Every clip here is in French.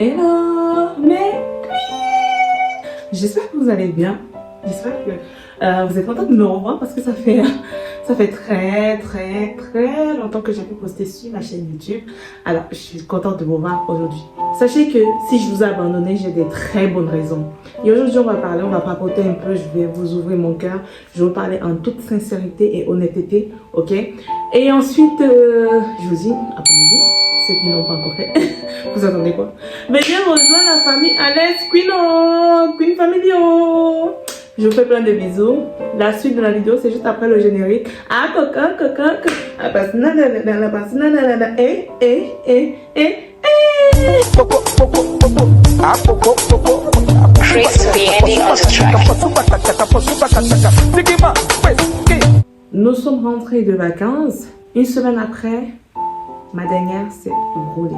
Hello, mes queens! J'espère que vous allez bien. J'espère que vous êtes contents de me revoir parce que ça fait très longtemps que j'ai pu poster sur ma chaîne YouTube. Alors, je suis contente de vous voir aujourd'hui. Sachez que si je vous ai abandonné, j'ai des très bonnes raisons. Et aujourd'hui, on va parler, on va papoter un peu. Je vais vous ouvrir mon cœur. Je vais vous parler en toute sincérité et honnêteté, ok? Et ensuite, je vous dis, abonnez-vous. Ceux qui n'ont pas encore fait. Vous attendez quoi? Venez rejoindre la famille Alex Queen Family. Je vous fais plein de bisous. La suite de la vidéo, c'est juste après le générique. Ah, coca. Ah, parce Chris Bianchi on the track. Nous sommes rentrés de vacances. Une semaine après, ma dernière s'est brûlée.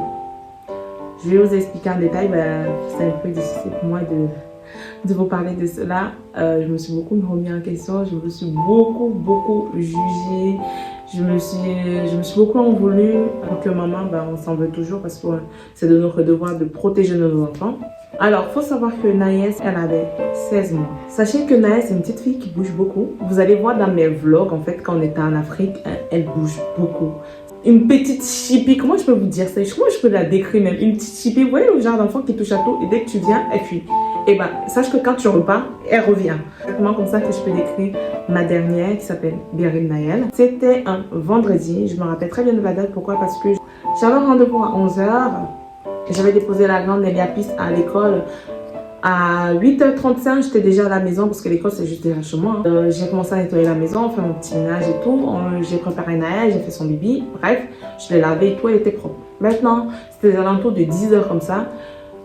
Je vais vous expliquer en détail. C'est un peu difficile pour moi de vous parler de cela. Je me suis beaucoup remis en question. Je me suis beaucoup jugée. Je me suis beaucoup en voulu. En tant que maman, on s'en veut toujours parce que c'est de notre devoir de protéger nos enfants. Alors, il faut savoir que Naïs, elle avait 16 mois. Sachez que Naïs, c'est une petite fille qui bouge beaucoup. Vous allez voir dans mes vlogs, en fait, quand on était en Afrique, elle bouge beaucoup. Une petite chippie, comment je peux vous dire ça? Comment je peux la décrire même? Une petite chippie, vous voyez le genre d'enfant qui touche à tout et dès que tu viens, elle fuit. Et sache que quand tu repars, elle revient. C'est exactement comme ça que je peux décrire ma dernière qui s'appelle Beryl Naël. C'était un vendredi, je me rappelle très bien de la date. Pourquoi? Parce que j'avais un rendez-vous à 11 h. J'avais déposé la grande Néliapis à l'école. À 8h35, j'étais déjà à la maison parce que l'école c'est juste derrière chez moi. J'ai commencé à nettoyer la maison, faire mon petit ménage et tout. J'ai préparé Naël, j'ai fait son bibi. Bref, je l'ai lavé et tout, elle était propre. Maintenant, c'était aux alentours de 10 h comme ça.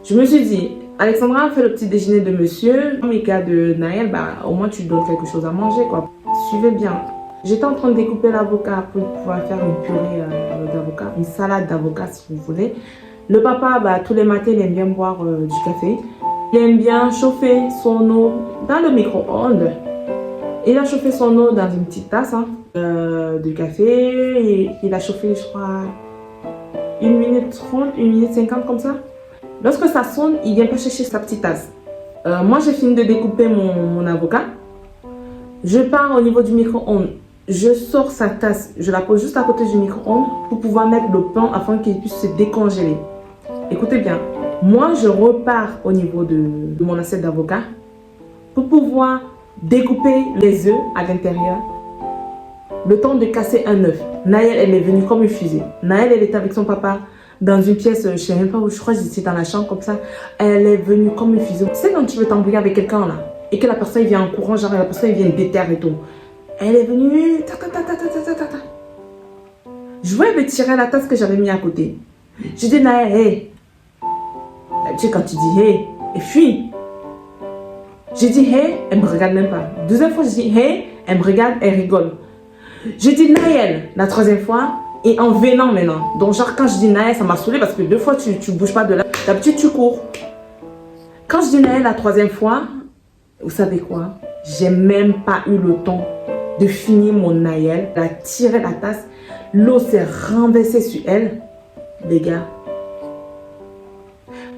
Je me suis dit, Alexandra a fait le petit déjeuner de monsieur. Dans les cas de Naël, au moins tu donnes quelque chose à manger, quoi. Suivez bien. J'étais en train de découper l'avocat pour pouvoir faire une purée d'avocat, une salade d'avocat si vous voulez. Le papa, tous les matins, il aime bien boire du café. Il aime bien chauffer son eau dans le micro-ondes. Il a chauffé son eau dans une petite tasse de café. Et il a chauffé, je crois, 1 minute 30, 1 minute 50 comme ça. Lorsque ça sonne, il vient pas chercher sa petite tasse. Moi, j'ai fini de découper mon avocat. Je pars au niveau du micro-ondes. Je sors sa tasse. Je la pose juste à côté du micro-ondes pour pouvoir mettre le pain afin qu'il puisse se décongeler. Écoutez bien. Moi, je repars au niveau de mon assiette d'avocat pour pouvoir découper les œufs à l'intérieur. Le temps de casser un œuf. Naël, elle est venue comme une fusée. Naël, elle était avec son papa dans une pièce, je ne sais même pas où, je crois que j'étais dans la chambre comme ça. Elle est venue comme une fusée. Tu sais quand tu veux t'embrouiller avec quelqu'un là et que la personne vient en courant, genre la personne vient déterre et tout. Elle est venue. Je voulais me tirer la tasse que j'avais mis à côté. Je dis Naël, hey. Tu sais, quand tu dis hey, elle fuit. J'ai dit hey, elle me regarde même pas. Deuxième fois, je dis hey, elle me regarde, elle rigole. Je dis Naël, la troisième fois, et en venant maintenant. Donc, genre, quand je dis Naël, ça m'a saoulé parce que 2 fois, tu bouges pas de là. D'habitude, tu cours. Quand je dis Naël la troisième fois, vous savez quoi? J'ai même pas eu le temps de finir mon Naël. Elle a tiré la tasse. L'eau s'est renversée sur elle. Les gars.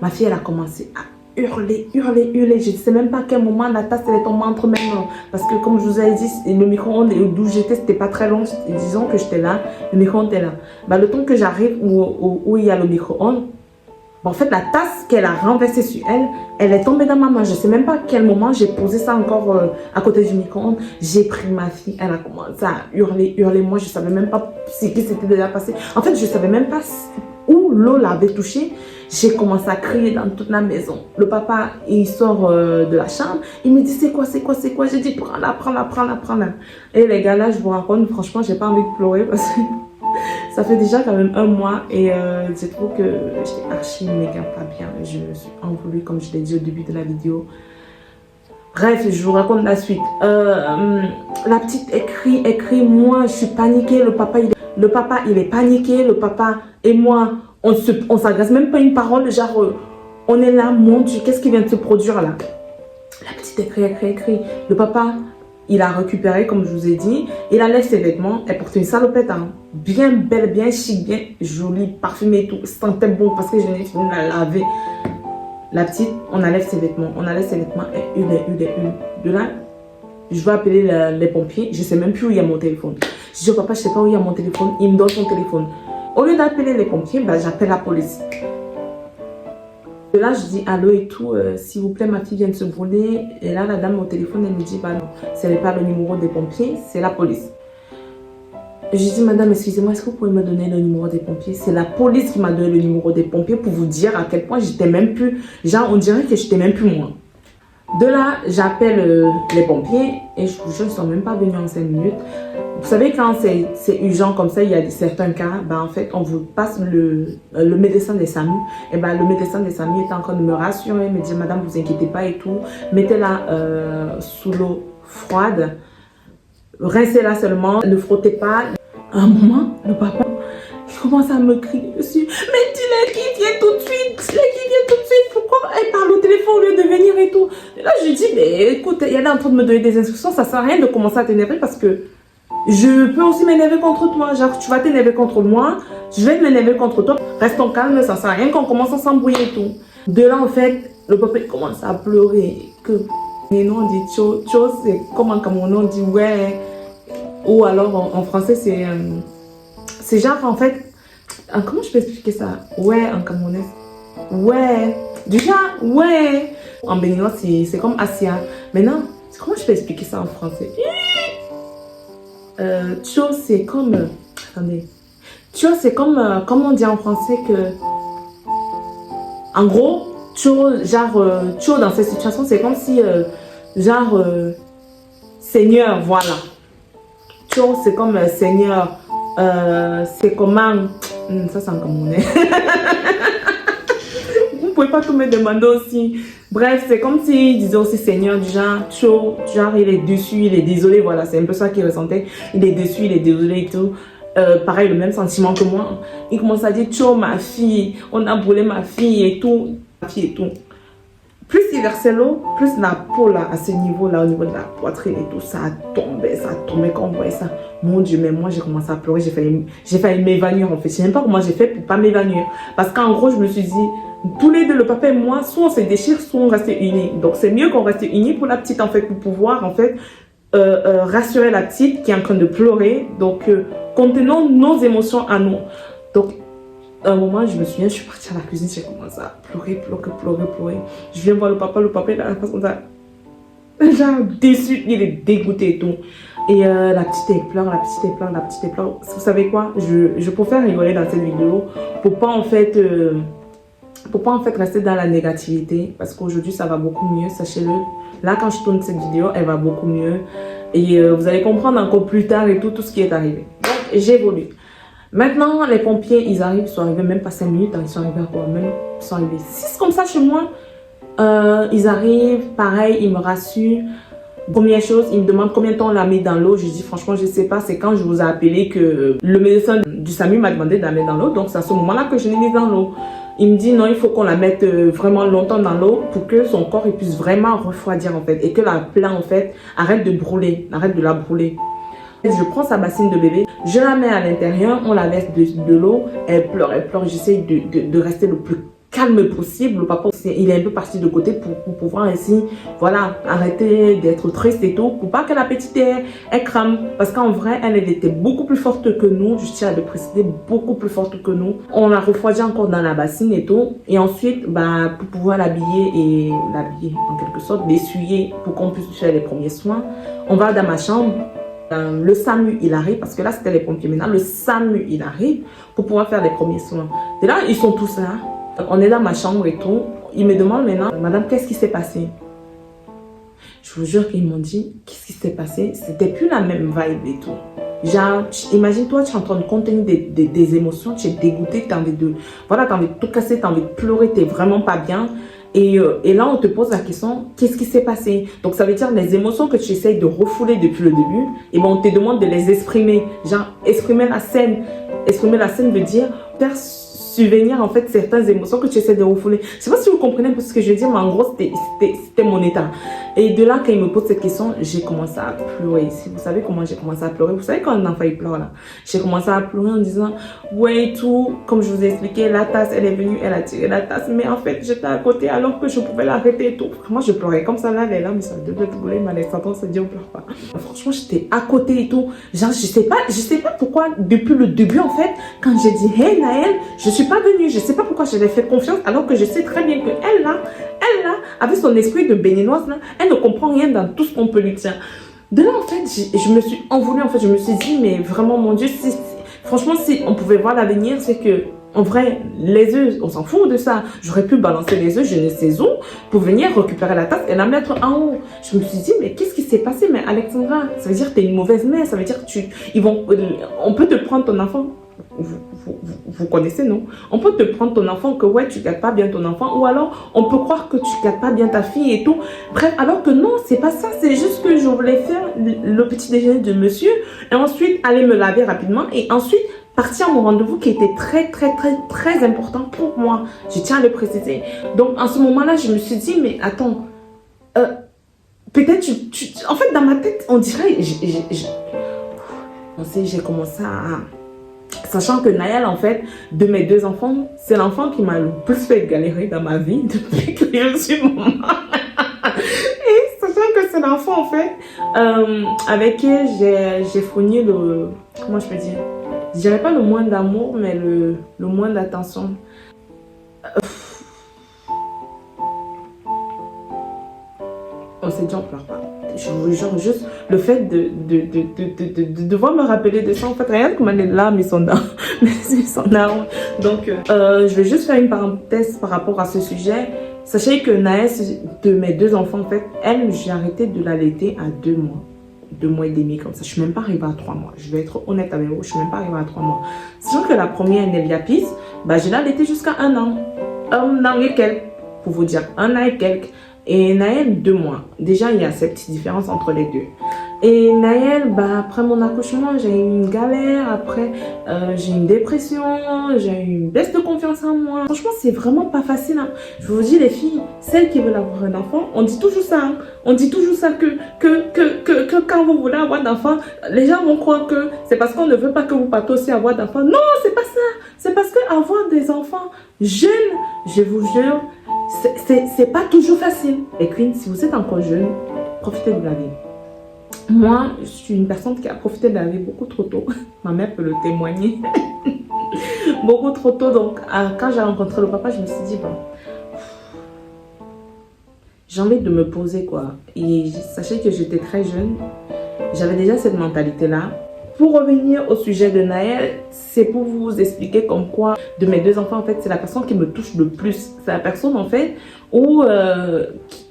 Ma fille, elle a commencé à hurler. Je ne sais même pas à quel moment la tasse elle est tombée entre mes mains. Parce que comme je vous ai dit, le micro-ondes d'où j'étais, c'était pas très long. Disons que j'étais là, le micro-ondes est là. Le temps que j'arrive où il y a le micro-ondes, en fait, la tasse qu'elle a renversée sur elle, elle est tombée dans ma main. Je ne sais même pas à quel moment j'ai posé ça encore à côté du micro-ondes. J'ai pris ma fille, elle a commencé à hurler. Moi, je ne savais même pas ce qui s'était déjà passé. En fait, je ne savais même pas où l'eau l'avait touchée. J'ai commencé à crier dans toute la maison. Le papa, il sort de la chambre. Il me dit, c'est quoi? J'ai dit, prends-la. Et les gars, là, je vous raconte, franchement, j'ai pas envie de pleurer parce que ça fait déjà quand même 1 mois. Et je trouve que j'étais archi méga pas bien. Je me suis en voulu, comme je l'ai dit au début de la vidéo. Bref, je vous raconte la suite. La petite écrit, moi, je suis paniquée. Le papa, il est paniqué. Le papa et moi, on s'agresse même pas une parole, genre, on est là, mon Dieu, qu'est-ce qui vient de se produire là? La petite écrit. Le papa, il a récupéré, comme je vous ai dit. Il enlève ses vêtements. Elle portait une salopette, hein, bien belle, bien chic, bien jolie, parfumée et tout. Sentait bon parce que je n'ai fini de la laver. La petite, on enlève ses vêtements. On enlève ses vêtements et une. De là, je vais appeler les pompiers. Je ne sais même plus où il y a mon téléphone. Je dis, papa, je ne sais pas où il y a mon téléphone. Il me donne son téléphone. Au lieu d'appeler les pompiers, ben, j'appelle la police. De là, je dis allô et tout, s'il vous plaît, ma fille vient de se brûler. Et là, la dame au téléphone, elle me dit, bah non, ce n'est pas le numéro des pompiers, c'est la police. Je dis, madame, excusez-moi, est-ce que vous pouvez me donner le numéro des pompiers? C'est la police qui m'a donné le numéro des pompiers pour vous dire à quel point j'étais même plus, genre, on dirait que j'étais même plus moi. De là, j'appelle les pompiers et je vous jure, ils ne sont même pas venus en 5 minutes. Vous savez, quand c'est urgent comme ça, il y a certains cas, ben, en fait, on vous passe le médecin des SAMU. Et ben, le médecin des SAMU est en train de me rassurer, me dire, madame, vous inquiétez pas et tout. Mettez-la sous l'eau froide. Rincez-la seulement, ne frottez pas. À un moment, le papa, il commence à me crier dessus. Mais dis-le qui vient tout de suite, dis-le qui vient tout de suite. Pourquoi elle parle au téléphone au lieu de venir et tout? Et là, je lui dis, mais écoute, elle est en train de me donner des instructions, ça sert à rien de commencer à t'énerver parce que je peux aussi m'énerver contre toi. Genre, tu vas t'énerver contre moi, je vais m'énerver contre toi. Restons calmes, ça sert à rien qu'on commence à s'embrouiller et tout. De là, en fait, le papa commence à pleurer. Et non, on dit cho, c'est comme en camerounais, on dit ouais. Ou alors en français, c'est genre, en fait, comment je peux expliquer ça? Ouais, en camerounais. Ouais. Déjà, ouais. En béninois, c'est comme Asia. Maintenant, comment je peux expliquer ça en français? Tcho, c'est comme... attendez. Tcho, c'est comme on dit en français que... En gros, tcho, genre... tcho, dans cette situation, c'est comme si... genre... Seigneur, voilà. Tcho, c'est comme Seigneur. C'est comment... ça, c'est en camerounais. Vous ne pouvez pas tout me demander aussi. Bref, c'est comme s'il disait aussi Seigneur, du genre, Tcho, genre il est dessus, il est désolé, voilà, c'est un peu ça qu'il ressentait. Il est dessus, il est désolé et tout. Pareil, le même sentiment que moi. Il commence à dire, Tcho, ma fille, on a brûlé ma fille et tout. Ma fille et tout. Plus il versait l'eau, plus la peau là, à ce niveau-là, au niveau de la poitrine et tout, ça tombait quand on voyait ça. Mon Dieu, mais moi j'ai commencé à pleurer, j'ai failli m'évanouir en fait. Je ne sais même pas comment j'ai fait pour ne pas m'évanouir. Parce qu'en gros, je me suis dit, tous les deux, le papa et moi, soit on se déchire, soit on reste unis. Donc c'est mieux qu'on reste unis pour la petite en fait, pour pouvoir en fait rassurer la petite qui est en train de pleurer. Donc contenons nos émotions à nous. Donc à un moment, je me souviens, je suis partie à la cuisine, j'ai commencé à pleurer. Je viens voir le papa il a la façon ça. Genre déçu, il est dégoûté et tout. Et la petite elle pleure. Vous savez quoi? Je préfère rigoler dans cette vidéo pour pas en fait rester dans la négativité. Parce qu'aujourd'hui, ça va beaucoup mieux, sachez-le. Là, quand je tourne cette vidéo, elle va beaucoup mieux. Et vous allez comprendre encore plus tard et tout ce qui est arrivé. Donc, j'évolue. Maintenant, les pompiers, ils sont arrivés même pas 5 minutes, hein, ils sont arrivés à quoi? Même, ils sont arrivés 6 comme ça chez moi. Ils arrivent, pareil, ils me rassurent. Première chose, ils me demandent combien de temps on l'a mis dans l'eau. Je dis franchement, je ne sais pas. C'est quand je vous ai appelé que le médecin du SAMU m'a demandé de la mettre dans l'eau. Donc, c'est à ce moment-là que je l'ai mis dans l'eau. Il me dit non, il faut qu'on la mette vraiment longtemps dans l'eau pour que son corps il puisse vraiment refroidir en fait. Et que la plaie en fait arrête de brûler, arrête de la brûler. Je prends sa bassine de bébé, je la mets à l'intérieur, on la laisse de l'eau, elle pleure, j'essaie de rester le plus calme possible. Le papa, il est un peu parti de côté pour pouvoir ainsi, voilà, arrêter d'être triste et tout, pour pas que la petite, elle crame. Parce qu'en vrai, elle était beaucoup plus forte que nous, je tiens à le préciser, beaucoup plus forte que nous. On la refroidit encore dans la bassine et tout. Et ensuite, bah, pour pouvoir l'habiller en quelque sorte, l'essuyer pour qu'on puisse faire les premiers soins, on va dans ma chambre. Le SAMU, il arrive, parce que là, c'était les pompiers. Maintenant, le SAMU, il arrive pour pouvoir faire les premiers soins. Et là, ils sont tous là. On est dans ma chambre et tout. Ils me demandent maintenant, madame, qu'est-ce qui s'est passé? Je vous jure qu'ils m'ont dit, qu'est-ce qui s'est passé? C'était plus la même vibe et tout. Genre, imagine-toi, tu es en train de contenir des émotions, tu es dégoûté, tu as envie de, voilà, tu as envie de tout casser, tu as envie de pleurer, tu n'es vraiment pas bien. Et là, on te pose la question, qu'est-ce qui s'est passé? Donc, ça veut dire les émotions que tu essayes de refouler depuis le début, et ben, on te demande de les exprimer. Genre, exprimer la scène veut dire faire subvenir en fait certaines émotions que tu essaies de refouler. Je sais pas si vous comprenez un peu ce que je veux dire, mais en gros, c'était mon état. Et de là, quand il me pose cette question, j'ai commencé à pleurer. Si vous savez comment j'ai commencé à pleurer, vous savez quand un enfant il pleure là, j'ai commencé à pleurer en disant, ouais et tout, comme je vous ai expliqué, la tasse, elle est venue, elle a tiré la tasse, mais en fait, j'étais à côté alors que je pouvais l'arrêter et tout. Vraiment, je pleurais comme ça là, les larmes, ça devait brûler, mais Alexandre se dit, on pleure pas. Franchement, j'étais à côté et tout. Genre, je sais pas pourquoi, depuis le début en fait, quand j'ai dit, hey Naël, je suis pas venue, je sais pas pourquoi je lui ai fait confiance alors que je sais très bien que elle là, avec son esprit de béninoise là, elle ne comprend rien dans tout ce qu'on peut lui dire. De là en fait, je me suis envolée en fait, je me suis dit, mais vraiment mon Dieu, franchement si on pouvait voir l'avenir, c'est que en vrai, les œufs, on s'en fout de ça. J'aurais pu balancer les œufs, je ne sais où, pour venir récupérer la tasse et la mettre en haut. Je me suis dit, mais qu'est-ce qui s'est passé? Mais Alexandra, ça veut dire que tu es une mauvaise mère, ça veut dire que on peut te prendre ton enfant. Vous connaissez, non? On peut te prendre ton enfant que ouais, tu gardes pas bien ton enfant, ou alors on peut croire que tu gardes pas bien ta fille et tout. Bref, alors que non, c'est pas ça, c'est juste que je voulais faire le petit déjeuner de monsieur et ensuite aller me laver rapidement et ensuite partir à mon rendez-vous qui était très important pour moi. Je tiens à le préciser. Donc, en ce moment-là, je me suis dit, mais attends, peut-être en fait, dans ma tête, on dirait, j'ai commencé à... Sachant que Naël, en fait, de mes deux enfants, c'est l'enfant qui m'a le plus fait galérer dans ma vie depuis que je suis maman. Et sachant que c'est l'enfant, en fait, avec qui j'ai fourni le... Comment je peux dire? Je dirais pas le moins d'amour, mais le moins d'attention. On s'est dit, on pleure pas. Je vous jure, juste le fait de devoir me rappeler de ça, en fait, regarde comment les larmes, ils sont dans larmes. Donc, je vais juste faire une parenthèse par rapport à ce sujet. Sachez que Naës, de mes deux enfants, en fait, elle, j'ai arrêté de l'allaiter à 2 mois. 2 mois et demi comme ça. Je suis même pas arrivée à 3 mois. Je vais être honnête avec vous, je suis même pas arrivée à 3 mois. Sachant que la première, Nelia Pis, bah, je l'ai allaitée jusqu'à 1 an. 1 an et quelques, pour vous dire. 1 an et quelques. Et Naël, 2 mois. Déjà, il y a cette petite différence entre les deux. Et Naël, bah, après mon accouchement, j'ai eu une galère. Après, j'ai eu une dépression. J'ai eu une baisse de confiance en moi. Franchement, c'est vraiment pas facile. Hein. Je vous dis, les filles, celles qui veulent avoir un enfant, on dit toujours ça. Hein. On dit toujours ça que quand vous voulez avoir d'enfants, les gens vont croire que c'est parce qu'on ne veut pas que vous partez aussi avoir d'enfants. Non, c'est pas ça. C'est parce que avoir des enfants jeunes, je vous jure, c'est pas toujours facile. Et Queen, si vous êtes encore jeune, profitez de la vie. Moi, je suis une personne qui a profité de la vie beaucoup trop tôt. Ma mère peut le témoigner. Beaucoup trop tôt. Donc, quand j'ai rencontré le papa, je me suis dit, bon, j'ai envie de me poser, quoi. Et sachez que j'étais très jeune. J'avais déjà cette mentalité-là. Pour revenir au sujet de Naël, c'est pour vous expliquer comme quoi, de mes deux enfants, en fait, c'est la personne qui me touche le plus. C'est la personne, en fait, où,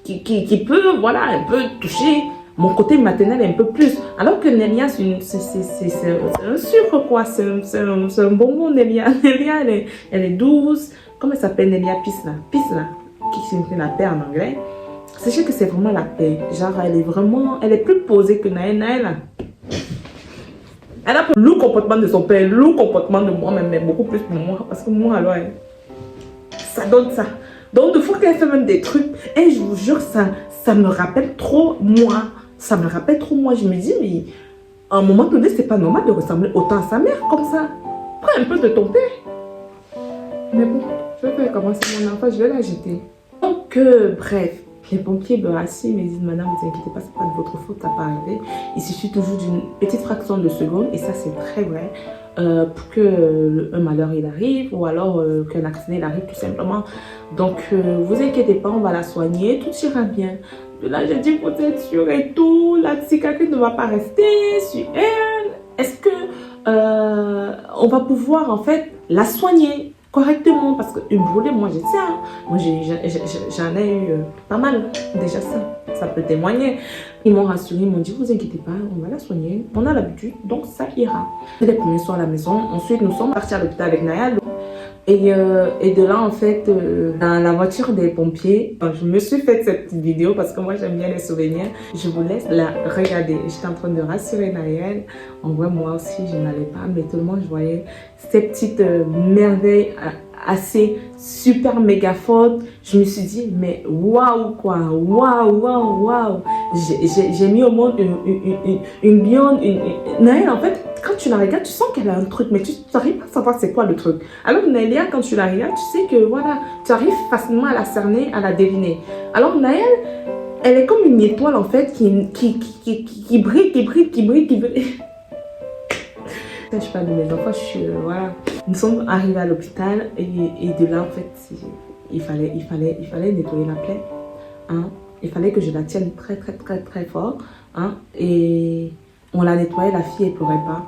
qui peut, voilà, un peu toucher mon côté maternel un peu plus. Alors que Nelia, c'est un sucre, quoi. C'est un bonbon, Nelia. Nelia, elle est douce. Comment elle s'appelle, Nelia? Pis, là. Pis, là. Qui signifie la paix en anglais. Sachez que c'est vraiment la paix. Genre, elle est plus posée que Naël. Naël, là. Elle a le comportement de son père, le comportement de moi-même, mais beaucoup plus pour moi. Parce que moi, alors, ça donne ça. Donc, il faut qu'elle fasse même des trucs. Et je vous jure, ça me rappelle trop moi. Ça me rappelle trop moi. Je me dis, mais à un moment donné, c'est pas normal de ressembler autant à sa mère comme ça. Prends un peu de ton père. Mais bon, je vais faire commencer mon enfant, je vais la jeter. Donc, bref. Les pompiers me rassurent, me disent, madame, ne vous inquiétez pas, c'est pas de votre faute, ça n'a pas arrêté. Il suffit toujours d'une petite fraction de seconde, et ça c'est très vrai, pour que un malheur il arrive, ou alors qu'un accident il arrive tout simplement. Donc, vous inquiétez pas, on va la soigner, tout ira bien. De là, j'ai dit, vous êtes sûr et tout, la cicatrice ne va pas rester sur elle. Est-ce que on va pouvoir en fait la soigner correctement, parce qu'une brûlée, moi je tiens, moi j'en ai eu pas mal, déjà ça peut témoigner. Ils m'ont rassuré, ils m'ont dit, vous inquiétez pas, on va la soigner, on a l'habitude, donc ça ira. Les premiers soirs à la maison, ensuite nous sommes partis à l'hôpital avec Naya. Et de là, en fait, dans la voiture des pompiers, je me suis fait cette petite vidéo parce que moi, j'aime bien les souvenirs. Je vous laisse la regarder. J'étais en train de rassurer Naël. En vrai, moi aussi, je n'allais pas, mais tellement je voyais ces petites merveilles assez super méga forte. Je me suis dit, mais waouh quoi, waouh. J'ai mis au monde une blonde, Naël, en fait, quand tu la regardes, tu sens qu'elle a un truc, mais tu n'arrives pas à savoir c'est quoi le truc. Alors Naëlia, quand tu la regardes, tu sais que voilà, tu arrives facilement à la cerner, à la deviner. Alors Naël, elle est comme une étoile en fait qui brille. Je parle de mes enfants, voilà. Nous sommes arrivés à l'hôpital et de là en fait, il fallait nettoyer la plaie. Hein. Il fallait que je la tienne très fort. Hein. Et on l'a nettoyée, la fille elle pleurait pas.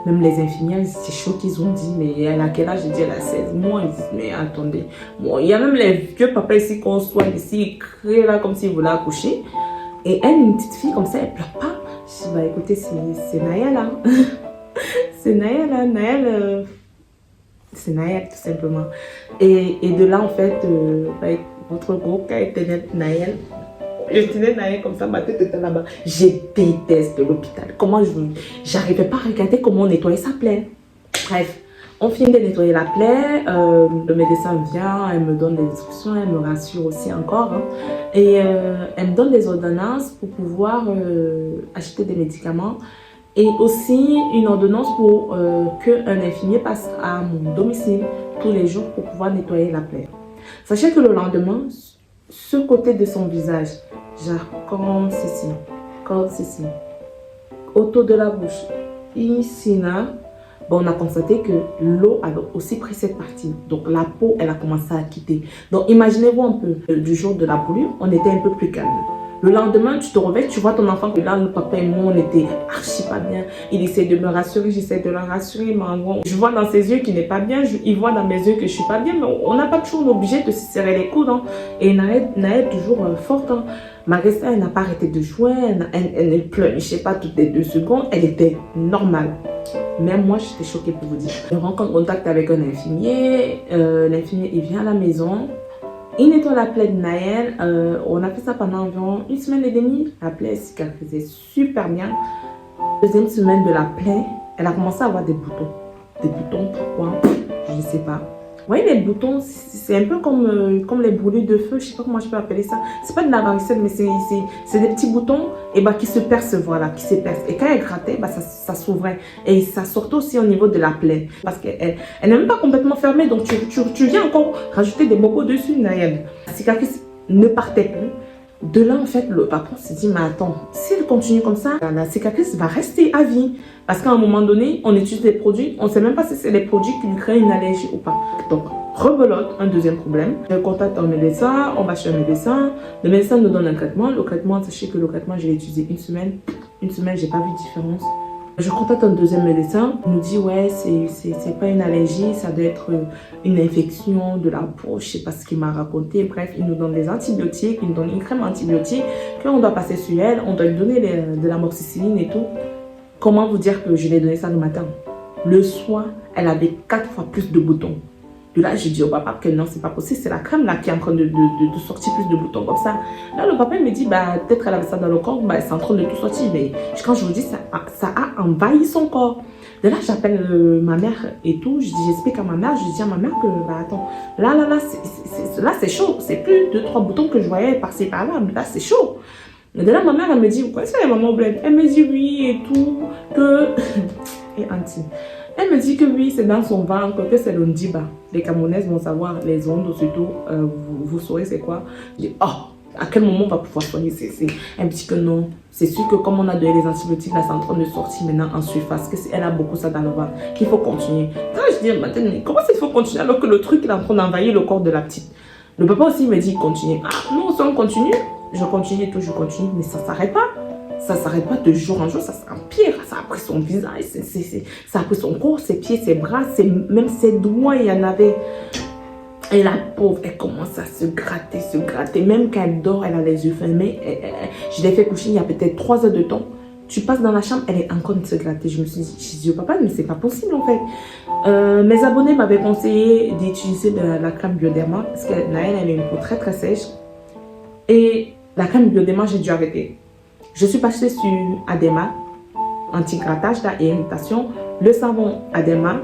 Même les infirmières, c'est chaud qu'ils ont dit, mais elle a quel âge? J'ai dit, elle a 16 mois. Ils disent, mais attendez. Bon, il y a même les vieux papas ici qu'on soigne ici, ils crient là comme s'ils voulaient accoucher. Et elle, une petite fille comme ça, elle pleure pas. Je dis, bah écoutez, c'est Naël, hein. C'est Naël, hein. Naël, c'est Naël tout simplement. Et de là, en fait, votre gros cas était Naël. Je tenais Naël comme ça, ma tête était là-bas. Je déteste l'hôpital. J'arrivais pas à regarder comment nettoyer sa plaie. Bref, on finit de nettoyer la plaie. Le médecin vient, elle me donne des instructions, elle me rassure aussi encore. Hein, et elle me donne des ordonnances pour pouvoir acheter des médicaments. Et aussi une ordonnance pour qu'un infirmier passe à mon domicile tous les jours pour pouvoir nettoyer la plaie. Sachez que le lendemain, ce côté de son visage, genre comme ceci, autour de la bouche, ici là, bon, on a constaté que l'eau avait aussi pris cette partie. Donc la peau, elle a commencé à quitter. Donc imaginez-vous un peu, du jour de la brûlure, on était un peu plus calme. Le lendemain, tu te réveilles, tu vois ton enfant que là, le papa et moi, on était archi pas bien. Il essaie de me rassurer, j'essaie de la rassurer. Mais bon, je vois dans ses yeux qu'il n'est pas bien, il voit dans mes yeux que je suis pas bien. Mais on n'a pas toujours obligé de se serrer les coudes. Hein. Et Naël toujours forte. Hein. Marissa, elle n'a pas arrêté de jouer, elle ne pleurnichait pas toutes les 2 secondes. Elle était normale. Même moi, j'étais choquée pour vous dire. Je rentre en contact avec un infirmier. L'infirmier, il vient à la maison. Il nettoie la plaie de Naël. On a fait ça pendant environ 1 semaine et demie. La plaie cicatrisait super bien. Deuxième semaine de la plaie, elle a commencé à avoir des boutons. Des boutons, pourquoi? Je ne sais pas. Vous voyez, les boutons, c'est un peu comme les brûlures de feu. Je ne sais pas comment je peux appeler ça. C'est pas de la varicelle, mais c'est des petits boutons qui se percent, voilà, qui se percent. Et quand elle grattait, ça s'ouvrait. Et ça sortait aussi au niveau de la plaie. Parce qu'elle n'est même pas complètement fermée. Donc, tu viens encore rajouter des bobos dessus, Naël. La cicatrice ne partait plus. De là, en fait, le papa s'est dit, mais attends, si elle continue comme ça, la cicatrice va rester à vie. Parce qu'à un moment donné, on utilise des produits, on ne sait même pas si c'est les produits qui lui créent une allergie ou pas. Donc, rebelote, un deuxième problème. Je contacte un médecin, on va chez un médecin. Le médecin nous donne un traitement. Le traitement, sachez que le traitement, je l'ai utilisé 1 semaine. 1 semaine, j'ai pas vu de différence. Je contacte un deuxième médecin, il nous dit ouais, c'est pas une allergie, ça doit être une infection de la peau, je sais pas ce qu'il m'a raconté. Bref, il nous donne des antibiotiques, il nous donne une crème antibiotique qu'on doit passer sur elle, on doit lui donner de l'amoxicilline et tout. Comment vous dire que je l'ai donné ça le matin? Le soir, elle avait 4 fois plus de boutons. De là, j'ai dit au papa que non, c'est pas possible, c'est la crème là qui est en train de sortir plus de boutons comme ça. Là, le papa il me dit, peut-être qu'elle avait ça dans le corps, c'est en train de tout sortir. Mais quand je vous dis, ça a envahi son corps. De là, j'appelle ma mère et tout, j'explique à ma mère, je dis à ma mère que, attends, là, c'est chaud, c'est plus 2-3 boutons que je voyais par-ci par-là, mais là, c'est chaud. Et de là, ma mère, elle me dit, vous connaissez les mamans blêmes? Elle me dit oui et tout, que... et anti. Elle me dit que oui, c'est dans son ventre, que c'est le ndiba. Les Camerounaises vont savoir, les ondes surtout, vous saurez c'est quoi. Je dis, oh, à quel moment on va pouvoir soigner? Elle me dit que non. C'est sûr que comme on a donné les antibiotiques, là c'est en train de sortir maintenant en surface, qu'elle a beaucoup ça dans le ventre, qu'il faut continuer. Là, je dis, maintenant, comment il faut continuer alors que le truc est en train d'envahir le corps de la petite? Le papa aussi me dit, continue. Ah, non, si on continue, je continue, toujours continue, mais ça ne s'arrête pas. Ça ne s'arrête pas de jour en jour, ça s'empire. Ça a pris son visage, ça a pris son corps, ses pieds, ses bras, même ses doigts, il y en avait. Et la pauvre, elle commence à se gratter. Même quand elle dort, elle a les yeux fermés. Je l'ai fait coucher il y a peut-être 3 heures de temps. Tu passes dans la chambre, elle est encore en train de se gratter. Je me suis dit au papa, mais c'est pas possible en fait. Mes abonnés m'avaient conseillé d'utiliser la crème Bioderma parce que Naël, elle a une peau très très sèche. Et la crème Bioderma, j'ai dû arrêter. Je suis passée sur Adema, anti-grattage et irritation, le savon Adema.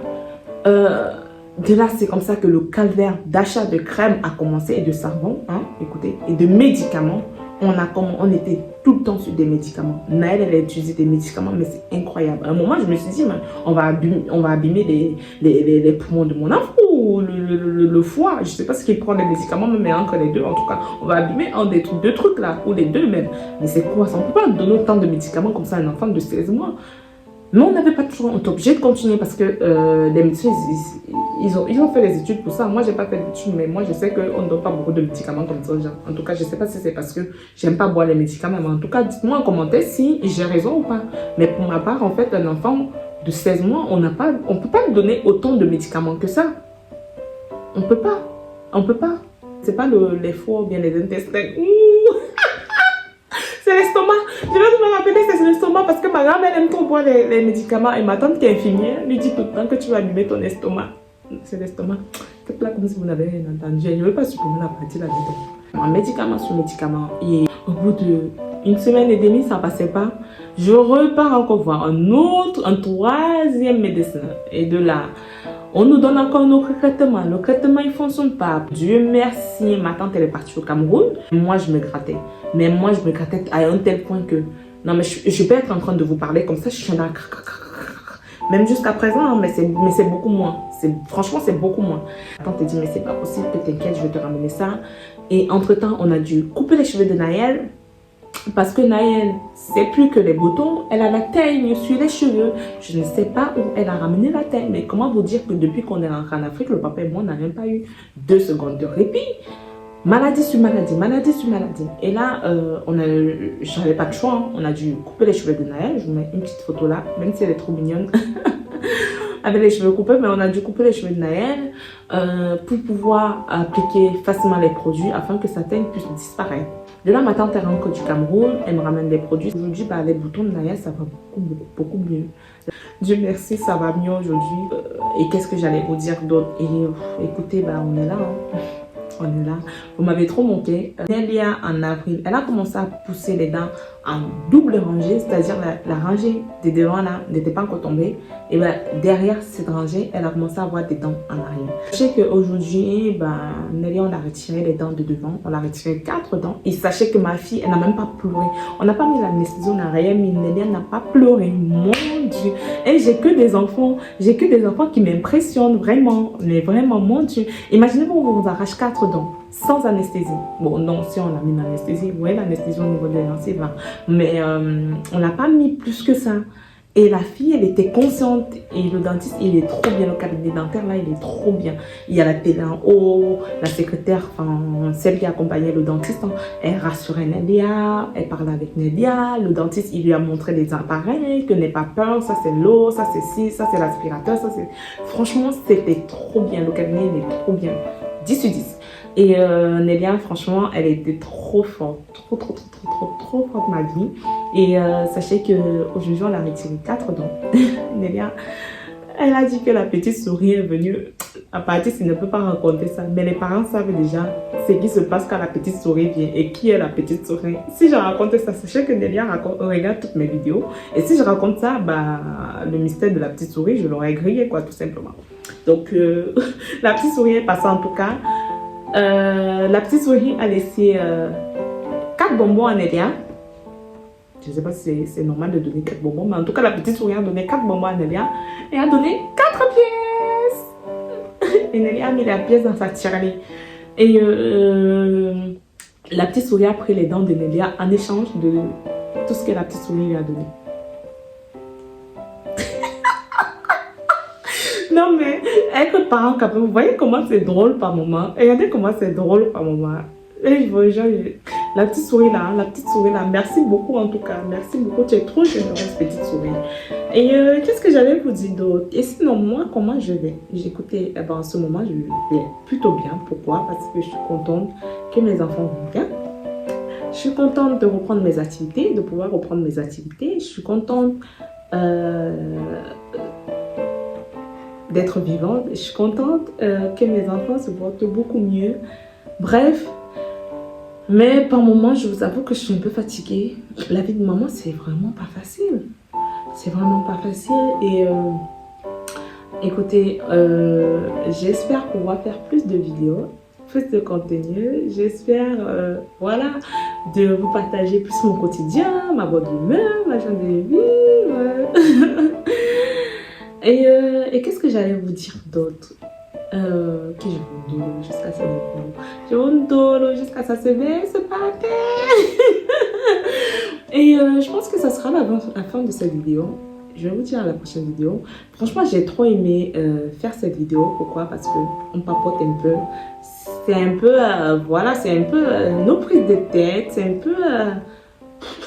de là, c'est comme ça que le calvaire d'achat de crème a commencé et de savon, hein, écoutez, et de médicaments. On était tout le temps sur des médicaments. Naël, elle a utilisé des médicaments, mais c'est incroyable. À un moment, je me suis dit, on va abîmer les poumons de mon enfant ou le foie. Je ne sais pas ce qu'il prend des médicaments, mais entre les deux, en tout cas, on va abîmer un des deux trucs là, ou les deux même. Mais c'est quoi ça? On ne peut pas donner autant de médicaments comme ça à un enfant de 16 mois. Mais on n'avait pas de choix, on était obligé de continuer parce que les médecins, ils ont fait les études pour ça. Moi, je n'ai pas fait d'études, mais moi, je sais qu'on ne donne pas beaucoup de médicaments comme ça aux gens. En tout cas, je ne sais pas si c'est parce que j'aime pas boire les médicaments, mais en tout cas, dites-moi en commentaire si j'ai raison ou pas. Mais pour ma part, en fait, un enfant de 16 mois, on ne peut pas lui donner autant de médicaments que ça. On ne peut pas. On ne peut pas. Ce n'est pas les foies ou bien les intestins. C'est l'estomac. Je vais me rappeler, c'est l'estomac parce que ma grand-mère aime trop boire les médicaments et ma tante qui est infirmière lui dit tout le temps que tu vas abîmer ton estomac. C'est l'estomac. Faites là comme si vous n'avez rien entendu. Je ne veux pas supprimer la partie là-dedans. En médicament sur médicament. Et au bout d'une semaine et demie, ça ne passait pas. Je repars encore voir un troisième médecin. Et de là, on nous donne encore nos traitements. Le traitement, il ne fonctionne pas. Dieu merci, ma tante, elle est partie au Cameroun. Moi, je me grattais. Mais moi, je me grattais à un tel point que... Non, mais je peux être en train de vous parler comme ça, je suis là... Même jusqu'à présent, mais c'est beaucoup moins. Franchement, c'est beaucoup moins. Ma tante te dit, mais c'est pas possible, que t'inquiète, je vais te ramener ça. Et entre-temps, on a dû couper les cheveux de Naël. Parce que Naël, c'est plus que les boutons, elle a la teigne sur les cheveux. Je ne sais pas où elle a ramené la teigne, mais comment vous dire que depuis qu'on est rentré en Afrique, le papa et moi, on n'a même pas eu 2 secondes de répit. Maladie sur maladie, maladie sur maladie. Et là, j'avais pas de choix, hein. On a dû couper les cheveux de Naël. Je vous mets une petite photo là, même si elle est trop mignonne. Avec les cheveux coupés, mais on a dû couper les cheveux de Naël pour pouvoir appliquer facilement les produits afin que sa teigne puisse disparaître. De là, ma tante rentre du Cameroun, elle me ramène des produits. Aujourd'hui, les boutons de Naël, ça va beaucoup mieux. Dieu merci, ça va mieux aujourd'hui. Et qu'est-ce que j'allais vous dire d'autre? Et écoutez, on est là, hein. On est là. Vous m'avez trop manqué. Nélia, en avril, elle a commencé à pousser les dents en double rangée, c'est-à-dire la rangée des devants là n'était pas encore tombée. Et derrière cette rangée, elle a commencé à avoir des dents en arrière. Sachez qu'aujourd'hui, Nélia, on a retiré les dents de devant. On a retiré 4 dents. Et sachez que ma fille, elle n'a même pas pleuré. On n'a pas mis l'anesthésie en arrière, mais Nélia n'a pas pleuré. Mon Dieu. Et j'ai que des enfants qui m'impressionnent vraiment. Mais vraiment, mon Dieu. Imaginez-vous, on vous arrache 4 dents sans anesthésie. Bon, non, si on a mis l'anesthésie, ouais, l'anesthésie au niveau de l'anesthésie, mais on n'a pas mis plus que ça. Et la fille, elle était consciente. Et le dentiste, il est trop bien. Le cabinet dentaire, là, il est trop bien. Il y a la télé en haut. La secrétaire, celle qui accompagnait le dentiste, hein, elle rassurait Nélia. Elle parlait avec Nélia. Le dentiste, il lui a montré les appareils. Que n'aie pas peur. Ça, c'est l'eau. Ça, c'est ci. Ça, c'est l'aspirateur. Ça, c'est... Franchement, c'était trop bien. Le cabinet, il est trop bien. 10 sur 10. Et Nélia, franchement, elle était trop forte. Trop forte, ma vie. Et sachez qu'aujourd'hui, on a retiré 4 dents. Nélia, elle a dit que la petite souris est venue. À partir, elle ne peut pas raconter ça. Mais les parents savent déjà ce qui se passe quand la petite souris vient. Et qui est la petite souris. Si je raconte ça, sachez que Nélia regarde toutes mes vidéos. Et si je raconte ça, le mystère de la petite souris, je l'aurais grillé, quoi, tout simplement. Donc, la petite souris est passée en tout cas. La petite souris a laissé 4 bonbons à Nélia. Je ne sais pas si c'est normal de donner 4 bonbons, mais en tout cas, la petite souris a donné 4 bonbons à Nélia et a donné 4 pièces. Et Nélia a mis la pièce dans sa tirelire. Et la petite souris a pris les dents de Nélia en échange de tout ce que la petite souris lui a donné. Non mais, être parent quand même, vous voyez comment c'est drôle par moment. Regardez comment c'est drôle par moment. Et la petite souris là, merci beaucoup en tout cas. Merci beaucoup, tu es trop généreuse petite souris. Et qu'est-ce que j'allais vous dire d'autre? Et sinon, moi, comment je vais? J'écoutais, en ce moment, je vais plutôt bien. Pourquoi? Parce que je suis contente que mes enfants vont bien. Je suis contente de reprendre mes activités, de pouvoir reprendre mes activités. Je suis contente d'être vivante. Je suis contente que mes enfants se portent beaucoup mieux. Bref, mais par moments, je vous avoue que je suis un peu fatiguée. La vie de maman, c'est vraiment pas facile. C'est vraiment pas facile. Écoutez, j'espère pouvoir faire plus de vidéos, plus de contenu. J'espère, voilà, de vous partager plus mon quotidien, ma bonne humeur, ma joie de vivre. Et qu'est-ce que j'allais vous dire d'autre? Que je vous dolo jusqu'à ce moment. Je vous dolo jusqu'à ça se baisse par terre. Et je pense que ça sera la fin de cette vidéo. Je vais vous dire à la prochaine vidéo. Franchement, j'ai trop aimé faire cette vidéo. Pourquoi? Parce qu'on papote un peu. C'est un peu, voilà, c'est un peu nos prises de tête. C'est un peu,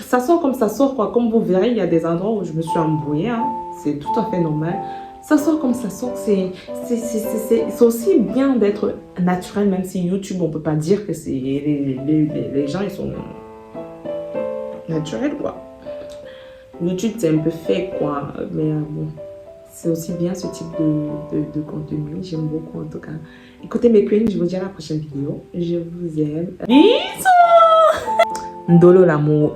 ça sort comme ça sort, quoi. Comme vous verrez, il y a des endroits où je me suis embrouillée. Hein. C'est tout à fait normal. Ça sort comme ça sort. C'est aussi bien d'être naturel, même si YouTube, on peut pas dire que c'est les gens, ils sont naturels, quoi. YouTube, c'est un peu fake, quoi. Mais bon, c'est aussi bien ce type de contenu. J'aime beaucoup, en tout cas. Écoutez, mes queens, je vous dis à la prochaine vidéo. Je vous aime. Bisous! Ndolo l'amour.